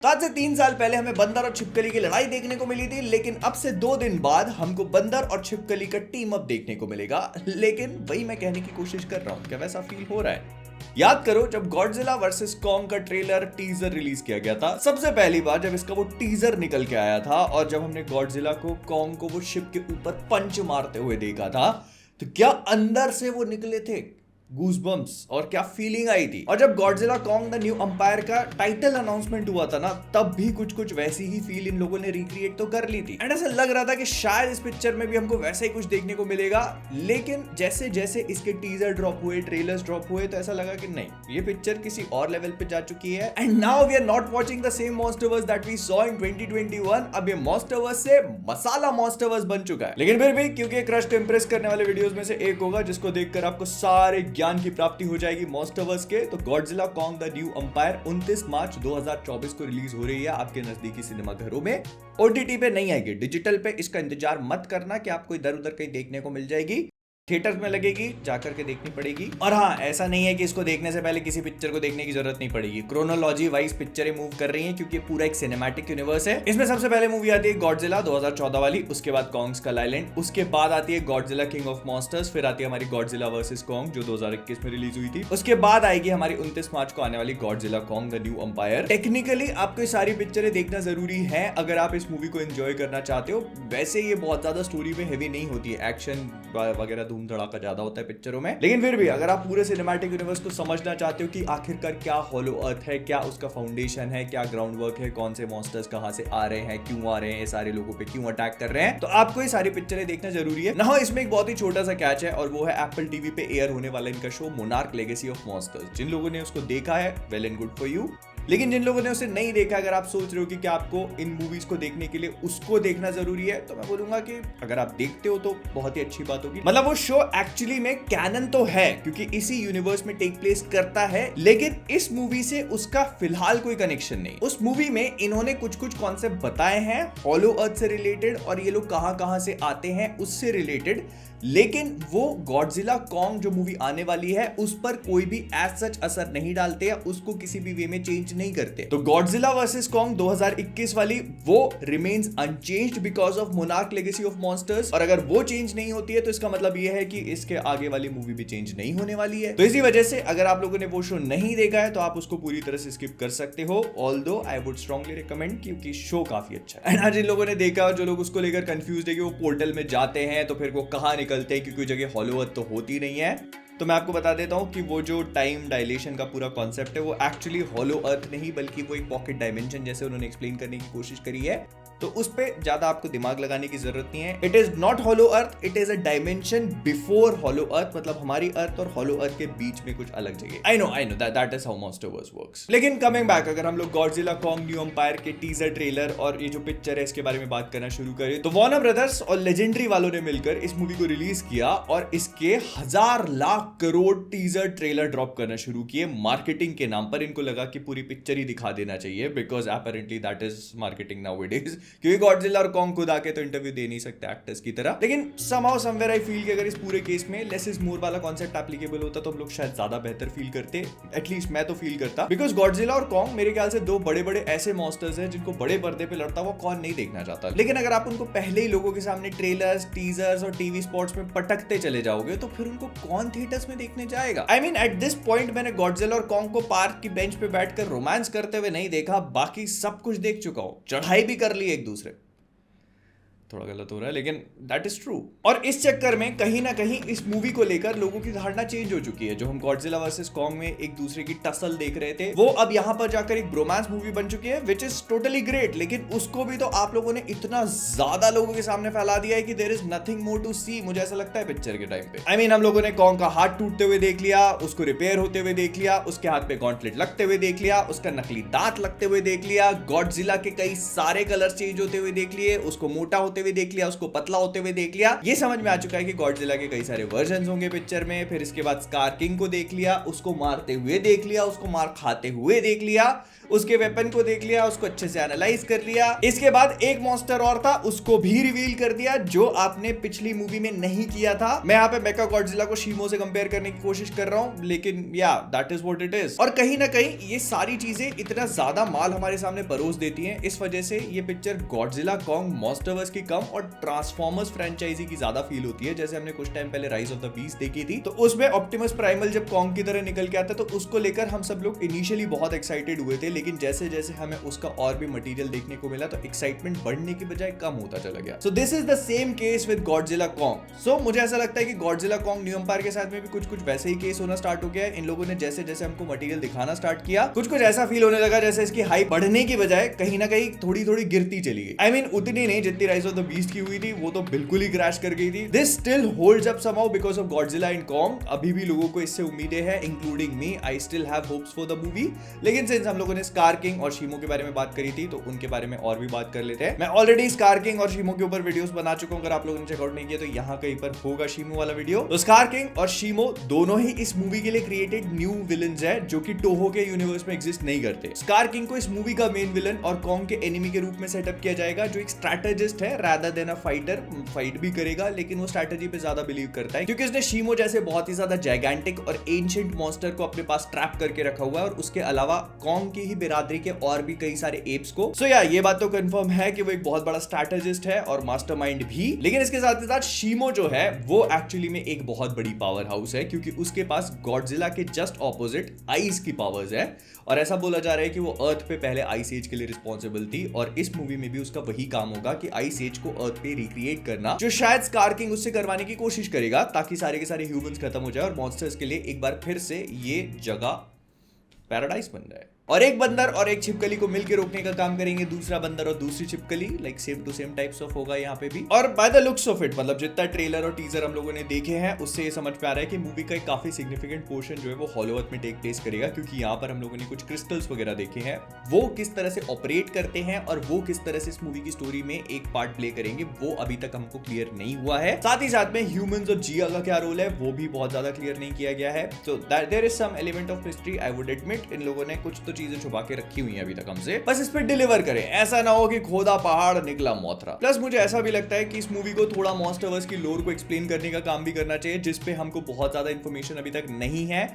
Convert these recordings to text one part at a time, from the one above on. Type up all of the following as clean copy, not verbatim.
तो आज से 3 साल पहले हमें बंदर और छिपकली की लड़ाई देखने को मिली थी, लेकिन अब से 2 दिन बाद हमको बंदर और छिपकली का टीम अप देखने को मिलेगा। लेकिन वही मैं कहने की कोशिश कर रहा हूँ, क्या वैसा फील हो रहा है? याद करो जब गॉडजिला वर्सेस कॉन्ग का ट्रेलर टीजर रिलीज किया गया था, सबसे पहली बार जब इसका वो टीजर निकल के आया था और जब हमने गॉडजिला को कॉन्ग को वो शिप के ऊपर पंच मारते हुए देखा था, तो क्या अंदर से वो निकले थे गूज़बम्प्स और क्या फीलिंग आई थी। और जब Godzilla Kong the new umpire का टाइटल अनाउंसमेंट हुआ था ना, तब भी कुछ वैसी ही फील इन लोगों ने रिक्रिएट तो कर ली थी। एंड ऐसा लग रहा था कि शायद इस पिक्चर में भी हमको वैसा ही कुछ देखने को मिलेगा। लेकिन जैसे जैसे इसके टीजर ड्रॉप हुए, ट्रेलर्स ड्रॉप हुए, तो ऐसा लगा कि नहीं, ये पिक्चर किसी और लेवल पे जा चुकी है। And now we are not watching the same Monsterverse that we saw in 2021। अब ये मॉन्स्टरवर्स से मसाला मॉन्स्टरवर्स बन चुका है। लेकिन फिर भी क्योंकि क्रश को इंप्रेस करने वाले वीडियोस में से एक होगा जिसको देखकर आपको सारे ज्ञान की प्राप्ति हो जाएगी मॉन्स्टरवर्स के, तो Godzilla Kong the new umpire 29 मार्च 2024 को रिलीज हो रही है आपके नजदीकी सिनेमा घरों में। ओटीटी पे नहीं आएगी, डिजिटल पे इसका इंतजार मत करना कि आपको इधर उधर कहीं देखने को मिल जाएगी। थिएटर में लगेगी, जाकर के देखनी पड़ेगी। और हाँ, ऐसा नहीं है कि इसको देखने से पहले किसी पिक्चर को देखने की जरूरत नहीं पड़ेगी। क्रोनोलॉजी वाइज पिक्चरें मूव कर रही हैं क्योंकि पूरा एक सिनेमैटिक यूनिवर्स है। इसमें सबसे पहले मूवी आती है गॉडजिला 2014 वाली, उसके बाद कॉन्ग स्कल आइलैंड, उसके बाद आती है गॉडजिला किंग ऑफ मॉन्स्टर्स, फिर आती है हमारी गॉडजिला वर्सेस कॉन्ग जो 2021 में रिलीज हुई थी। उसके बाद आएगी हमारी 29 मार्च को आने वाली Godzilla Kong the new umpire. Technically आपको सारी पिक्चरें देखना जरूरी है अगर आप इस मूवी को एंजॉय करना चाहते हो। वैसे ये बहुत ज्यादा स्टोरी में हेवी नहीं होती है, एक्शन वगैरह धूम धड़ाका ज्यादा होता है पिक्चरों में। लेकिन फिर भी अगर आप पूरे सिनेमैटिक यूनिवर्स को समझना चाहते हो कि आखिरकार क्या हॉलो अर्थ है, क्या उसका फाउंडेशन है, क्या ग्राउंड वर्क है, कौन से मॉन्स्टर्स कहां से आ रहे हैं, क्यों आ रहे हैं, ये सारे लोगों पे क्यों अटैक कर रहे हैं, तो आपको ये सारी पिक्चरें देखना जरूरी है ना। इसमें एक बहुत ही छोटा सा कैच है और वो है एप्पल टीवी पे एयर होने वाला इनका show Monarch Legacy of Monsters. जिन लोगों ने उसको देखा है, well and good for you. लेकिन जिन लोगों ने उसे नहीं देखा, अगर आप सोच रहे हो कि क्या आपको इन मूवीज को देखने के लिए उसको देखना जरूरी है, तो मैं बोलूंगा कि अगर आप देखते हो तो बहुत ही अच्छी बात होगी। मतलब वो शो एक्चुअली में कैनन तो है क्योंकि इसी यूनिवर्स में टेक प्लेस करता है, लेकिन इस मूवी से उसका फिलहाल कोई कनेक्शन नहीं। उस मूवी में इन्होंने कुछ कॉन्सेप्ट बताए हैं हॉलो अर्थ से रिलेटेड और ये लोग कहां से आते हैं उससे रिलेटेड, लेकिन वो गॉडजिला कॉन्ग जो मूवी आने वाली है उस पर कोई भी एज सच असर नहीं डालते या उसको किसी भी वे में चेंज नहीं करते। तो गॉडजिला वर्सेस कॉन्ग 2021 वाली वो remains unchanged because of monarch Legacy of monsters, और अगर वो चेंज नहीं होती है तो इसका मतलब ये है कि इसके आगे वाली मूवी भी चेंज नहीं होने वाली है। तो इसी वजह से अगर आप लोगों ने वो शो नहीं देखा है तो आप उसको पूरी तरह से स्किप कर सकते हो, although I would strongly recommend क्योंकि शो काफी अच्छा है। एंड जिन लोगों ने देखा और जो लोग उसको लेकर कंफ्यूज है कि वो पोर्टल में जाते हैं तो फिर वो कहां निकलते हैं क्योंकि जगह हॉलो अर्थ तो होती नहीं है, तो मैं आपको बता देता हूं कि वो जो टाइम डायलेशन का पूरा कॉन्सेप्ट है वो एक्चुअली हॉलो अर्थ नहीं बल्कि वो एक पॉकेट डायमेंशन जैसे उन्होंने एक्सप्लेन करने की कोशिश करी है। तो उस पे ज्यादा आपको दिमाग लगाने की जरूरत नहीं है। It is not hollow earth, it is a dimension before hollow earth, मतलब हमारी अर्थ और हॉलो अर्थ के बीच में कुछ अलग जगह। I know that is how MonsterVerse works. लेकिन कमिंग बैक, अगर हम लोग गॉडजिला कॉन्ग न्यू अंपायर के टीजर ट्रेलर और ये जो पिक्चर है इसके बारे में बात करना शुरू करें, तो वार्नर ब्रदर्स और लेजेंडरी वालों ने मिलकर इस मूवी को रिलीज किया और इसके 1000 lakh crore teaser trailer drop करना शुरू किए मार्केटिंग के नाम पर। इनको लगा कि पूरी पिक्चर ही दिखा देना चाहिए because apparently that is marketing nowadays, क्योंकि गॉडजिला और कॉन्ग खुद आके तो इंटरव्यू दे नहीं सकते एक्टर्स की तरह। लेकिन somehow somewhere I feel कि अगर इस पूरे केस में लेस इज मोर वाला कॉन्सेप्ट एप्लीकेबल होता तो हम लोग शायद ज्यादा बेहतर फील करते, एटलीस्ट मैं तो फील करता। बिकॉज गॉडजिला और कॉन्ग मेरे ख्याल से दो बड़े बड़े ऐसे मॉन्स्टर्स हैं जिनको बड़े पर्दे पे लड़ता हुआ कौन नहीं देखना चाहता। लेकिन अगर आप उनको पहले ही लोगों के सामने ट्रेलर्स, टीजर्स और टीवी स्पॉट्स में पटकते चले जाओगे तो फिर उनको कौन थिएटर्स में देखने जाएगा। I mean at this point मैंने गॉडजिला और कॉन्ग को पार्क की बेंच पे बैठकर रोमांस करते हुए नहीं देखा, बाकी सब कुछ देख चुका हूं, चढ़ाई भी कर ली एक दूसरे। थोड़ा गलत हो रहा है लेकिन दैट इज ट्रू। और इस चक्कर में कहीं ना कहीं इस मूवी को लेकर लोगों की धारणा चेंज हो चुकी है। जो हम गॉडजिला वर्सेस कॉन्ग में एक दूसरे की टसल देख रहे थे, वो अब यहाँ पर जाकर एक ब्रोमांस मूवी बन चुकी है विच इज टोटली ग्रेट। लेकिन उसको भी तो आप लोगों ने इतना ज्यादा लोगों के सामने फैला दिया है कि there is nothing more to see, मुझे ऐसा लगता है पिक्चर के टाइम पे। आई मीन हम लोगों ने कॉन्ग का हाथ टूटते हुए देख लिया, उसको रिपेयर होते हुए देख लिया, उसके हाथ पे गॉन्टलेट लगते हुए देख लिया, उसका नकली दांत लगते हुए देख लिया, गॉडजिला के कई सारे कलर चेंज होते हुए देख लिए, उसको मोटा होते होते हुए देख लिया, उसको पतला होते हुए देख लिया, ये समझ में आ चुका है कि गॉडजिला के कई सारे वर्जन होंगे पिक्चर में। फिर इसके बाद स्कार किंग को देख लिया, उसको मारते हुए देख लिया, उसको मार खाते हुए देख लिया, उसके वेपन को देख लिया, उसको अच्छे से एनालाइज कर लिया। इसके बाद एक मॉन्स्टर और था, उसको भी रिवील कर दिया जो आपने पिछली मूवी में नहीं किया था। मैं यहाँ पे मेका गॉडजिला को शीमो से कंपेयर करने की कोशिश कर रहा हूं, लेकिन या that is what it is. और कहीं ना कहीं ये सारी चीजें इतना ज्यादा माल हमारे सामने परोस देती हैं, इस वजह से ये पिक्चर गॉडजिला कॉन्ग मॉन्स्टरवर्स की कम और ट्रांसफॉर्मर्स फ्रेंचाइजी की ज्यादा फील होती है। जैसे हमने कुछ टाइम पहले राइज ऑफ द बीस्ट देखी थी, तो उसमें ऑप्टिमस प्राइमल जब कॉन्ग की तरह निकल के आता तो उसको लेकर हम सब लोग इनिशियली बहुत एक्साइटेड हुए थे, लेकिन जैसे जैसे हमें उसका और भी मटेरियल देखने को मिला तो एक्साइटमेंट बढ़ने की बजाय कम होता चला गया। So this is the same case with Godzilla Kong. So मुझे ऐसा लगता है कि गॉडजिला कॉन्ग न्यू एम्पायर के साथ में भी कुछ कुछ वैसे ही केस होना स्टार्ट हो गया है। इन लोगों ने जैसे जैसे हमको मटेरियल दिखाना स्टार्ट किया, कुछ कुछ ऐसा फील होने लगा जैसे इसकी हाइप बढ़ने की बजाय कहीं ना कहीं थोड़ी थोड़ी गिरती चली गई। आई मीन उतनी नहीं जितनी राइज ऑफ द बीस्ट की हुई थी, वो तो बिल्कुल ही क्रैश कर गई थी। This still holds up somehow because of Godzilla and Kong. अभी भी लोगों को इससे उम्मीदें हैं, including me. I still have hopes for the movie. लेकिन सिंस हम लोगों ने स्कार किंग और शीमो के बारे में बात करी थी तो उनके बारे में और भी बात कर लेते हैं। मैं ऑलरेडी स्कार किंग और शीमो के ऊपर वीडियोस बना चुका हूं, अगर आप लोगों ने चेकआउट नहीं किया तो यहाँ कहीं पर होगा शीमो वाला वीडियो। तो स्कार किंग और शीमो दोनों ही इस मूवी के लिए क्रिएटेड न्यू विलन्स है जो कि टोहो के यूनिवर्स में एग्जिस्ट नहीं करते। स्कार किंग को इस मूवी का मेन विलन और कॉन्ग के एनिमी के रूप में सेटअप किया जाएगा, जो एक स्ट्रैटेजिस्ट है rather than a fighter. Fight भी करेगा लेकिन वो स्ट्रैटेजी पे ज्यादा बिलीव करता है, क्योंकि उसने शीमो जैसे बहुत ही ज्यादा जायगेंटिक और एंशिएंट मॉन्स्टर को अपने पास ट्रैप करके रखा हुआ है, और उसके अलावा कॉन्ग की ही बिरादरी के और भी कई सारे एप्स को। सो या ये बात तो कंफर्म है कि वो एक बहुत बड़ा स्ट्रैटेजिस्ट है और मास्टरमाइंड भी। लेकिन इसके साथ ही साथ शीमो जो है वो एक्चुअली में एक बहुत बड़ी पावर हाउस है, क्योंकि उसके पास गॉडजिला के जस्ट ऑपोजिट आइस की पावर्स है। और ऐसा बोला जा रहा है कि वो अर्थ पे पहले आइस एज के लिए रिस्पॉन्सिबल थी, और इस मूवी में भी उसका वही काम होगा कि आइस एज को अर्थ पे रिक्रिएट करना, जो शायद स्कार किंग उससे करवाने की कोशिश करेगा, ताकि सारे के सारे ह्यूमंस खत्म हो जाए और मॉन्स्टर्स के लिए एक बार फिर से ये जगह पैराडाइज बन जाए। और एक बंदर और एक छिपकली को मिलकर रोकने का काम करेंगे दूसरा बंदर और दूसरी छिपकली, like same to same types of होगा यहाँ पे भी। और by the looks of it, मतलब जितना ट्रेलर और टीजर हम लोगों ने देखे हैं उससे ये समझ में आ रहा है कि मूवी का एक काफी सिग्निफिकेंट पोर्शन जो है वो हॉलो अर्थ में टेक प्लेस करेगा, क्योंकि यहाँ पर हम लोगों ने कुछ क्रिस्टल्स वगैरह देखे हैं, वो किस तरह से ऑपरेट करते हैं और वो किस तरह से इस मूवी की स्टोरी में एक पार्ट प्ले करेंगे, वो अभी तक हमको क्लियर नहीं हुआ है। साथ ही साथ में ह्यूमंस और जिया का क्या रोल है वो भी बहुत ज्यादा क्लियर नहीं किया गया है। So there is some element of mystery, I would admit. इन लोगों ने कुछ तो चीजें छुपा के रखी हुई है अभी तक हमसे, बस इस पे डिलीवर करें, ऐसा ना हो कि खोदा पहाड़ निकला मोथरा। प्लस मुझे ऐसा भी लगता है कि इस मूवी को थोड़ा मॉन्स्टरवर्स की लोर को एक्सप्लेन करने का काम भी करना चाहिए, जिसपे हमको बहुत ज्यादा इंफॉर्मेशन अभी तक नहीं है।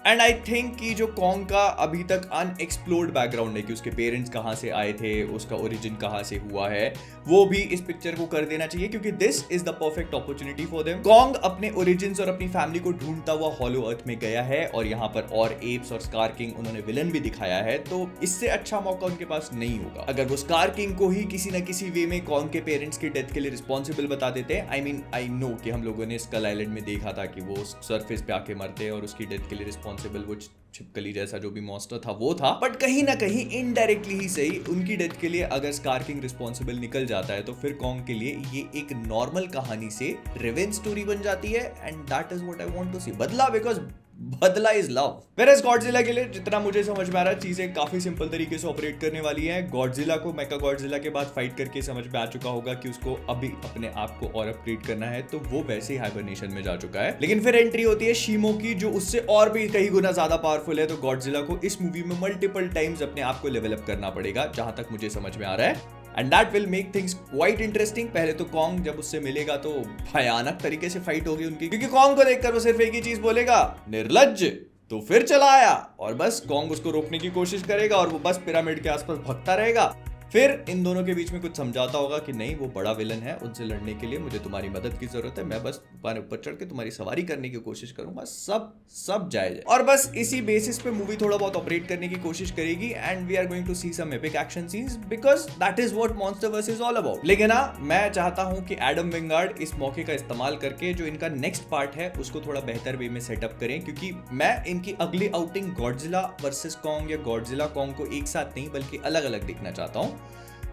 एंड आई थिंक कि जो कॉन्ग का अभी तक अनएक्सप्लोर्ड बैकग्राउंड है कि उसके पेरेंट्स कहाँ से आए थे, उसका ओरिजिन कहाँ से हुआ है, वो भी इस पिक्चर को कर देना चाहिए, क्योंकि this is the perfect opportunity for them. Kong अपने ओरिजिन्स और अपनी फैमिली को ढूंढता हुआ हॉलो अर्थ में गया है, और यहाँ पर और एप्स और स्कार किंग उन्होंने विलन भी दिखाया है, तो इससे अच्छा मौका उनके पास नहीं होगा। अगर वो स्कार किंग को ही किसी न किसी वे में कॉन्ग के पेरेंट्स की डेथ के लिए रिस्पॉन्सिबल बता देते हैं, आई नो कि हम लोगों ने स्कल आइलैंड में देखा था कि वो सरफेस पे आके मरते हैं और उसकी डेथ के लिए रिस्पॉन्सिबल वो छिपकली जैसा जो भी मॉन्स्टर था वो था, बट कहीं ना कहीं इनडायरेक्टली ही सही उनकी डेथ के लिए अगर स्कार किंग रिस्पॉन्सिबल निकल जाता है तो फिर कॉन्ग के लिए ये एक नॉर्मल कहानी से रिवेंज स्टोरी बन जाती है, and that is what I want to see. बदला बिकॉज बदला इज लव। वेयरएज गॉडजिला के लिए जितना मुझे समझ में आ रहा है चीजें काफी सिंपल तरीके से ऑपरेट करने वाली हैं। गॉडजिला को मेका गॉडजिला के बाद फाइट करके समझ में आ चुका होगा कि उसको अभी अपने आप को और अपग्रेड करना है, तो वो वैसे ही हाइबरनेशन में जा चुका है। लेकिन फिर एंट्री होती है शीमो की, जो उससे और भी कई गुना ज्यादा पावरफुल है, तो गॉडजिला को इस मूवी में मल्टीपल टाइम्स अपने आप को लेवल अप करना पड़ेगा, जहां तक मुझे समझ में आ रहा है। And that will make things quite interesting. पहले तो कॉन्ग जब उससे मिलेगा तो भयानक तरीके से फाइट होगी उनकी, क्योंकि कॉन्ग को देखकर वो सिर्फ एक ही चीज बोलेगा, निर्लज्ज। तो फिर चला आया और बस कॉन्ग उसको रोकने की कोशिश करेगा और वो बस पिरामिड के आसपास भगता रहेगा। फिर इन दोनों के बीच में कुछ समझौता होगा कि नहीं, वो बड़ा विलन है, उनसे लड़ने के लिए मुझे तुम्हारी मदद की जरूरत है, मैं बस तुम्हारे ऊपर चढ़ के तुम्हारी सवारी करने की कोशिश करूंगा, सब जायज है। और बस इसी बेसिस पे मूवी थोड़ा बहुत ऑपरेट करने की कोशिश करेगी, and we are going to see some epic action scenes, because that is what Monsterverse is all about. लेकिन मैं चाहता हूं कि एडम विंगार्ड इस मौके का इस्तेमाल करके जो इनका नेक्स्ट पार्ट है उसको थोड़ा बेहतर वे में सेटअप करें, क्योंकि मैं इनकी अगली आउटिंग गॉडजिला वर्सेस कॉन्ग या गॉडजिला कॉन्ग को एक साथ नहीं बल्कि अलग अलग देखना चाहता हूं।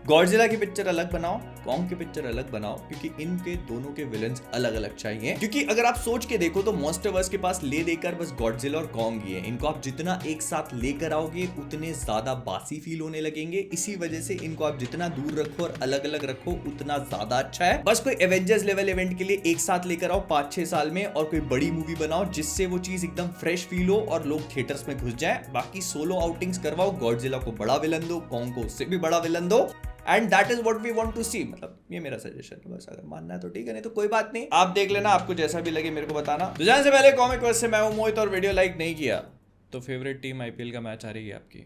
गॉडजिला की पिक्चर अलग बनाओ, कॉन्ग की पिक्चर अलग बनाओ, क्योंकि इनके दोनों के विलन्स अलग अलग चाहिए। क्योंकि अगर आप सोच के देखो तो मॉन्स्टरवर्स के पास ले देकर बस गॉडजिला और कॉन्ग ही है। इनको आप जितना एक साथ लेकर आओगे उतने ज्यादा बासी फील होने लगेंगे। इसी वजह से इनको आप जितना दूर रखो और अलग अलग रखो उतना ज्यादा अच्छा है। बस कोई एवेंजर्स लेवल इवेंट के लिए एक साथ लेकर आओ 5-6 साल में, और कोई बड़ी मूवी बनाओ जिससे वो चीज एकदम फ्रेश फील हो और लोग थिएटर्स में घुस जाए। बाकी सोलो आउटिंग्स करवाओ, गॉडजिला को बड़ा विलन दो, कॉन्ग को उससे भी बड़ा विलन दो, and that is what we want to see. मतलब ये मेरा सजेशन है, बस अगर मानना है तो ठीक है, नहीं तो कोई बात नहीं, आप देख लेना, आपको जैसा भी लगे मेरे को बताना। तो जाने से पहले कॉमिक वर्स से मैं हूं मोहित, और वीडियो लाइक नहीं किया तो फेवरेट टीम आईपीएल का मैच आ रही है आपकी।